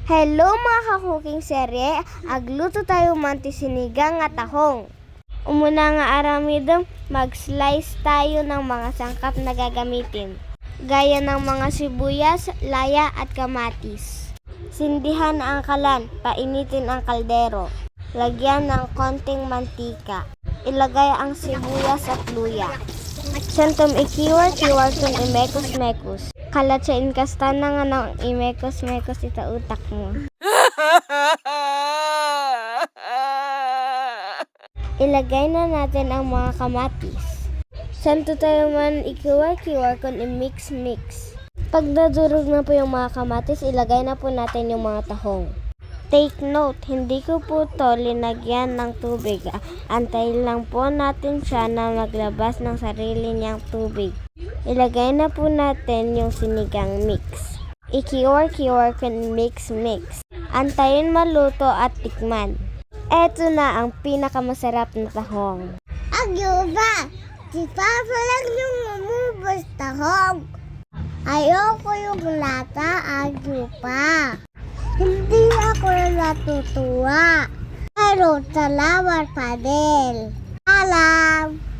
Hello mga kakuking serye, agluto tayo manti sinigang nga tahong. Umuna nga aramidom, mag-slice tayo ng mga sangkap na gagamitin. Gaya ng mga sibuyas, laya at kamatis. Sindihan ang kalan, painitin ang kaldero. Lagyan ng konting mantika. Ilagay ang sibuyas at luya. Santom ikiwar-kiwar kung imekos-mekos. Kalat sa inkasta na nga ng imekos-mekos ita utak mo. Ilagay na natin ang mga kamatis. Santo tayo man ikiwar-kiwar kung i-mix-mix. Pag nadurog na po yung mga kamatis, ilagay na po natin yung mga tahong. Take note, hindi ko po to linagyan ng tubig. Antayin lang po natin siya na maglabas ng sarili niyang tubig. Ilagay na po natin yung sinigang mix. Ikiwar-kiwar kung mix-mix. Antayin maluto at tikman. Eto na ang pinakamasarap na tahong. Agyo ba? Si Papa lang yung umubos tahong. Ayoko yung lata, agyo pa. Hindi ako natutuwa. Pero salamat pa din. Alam.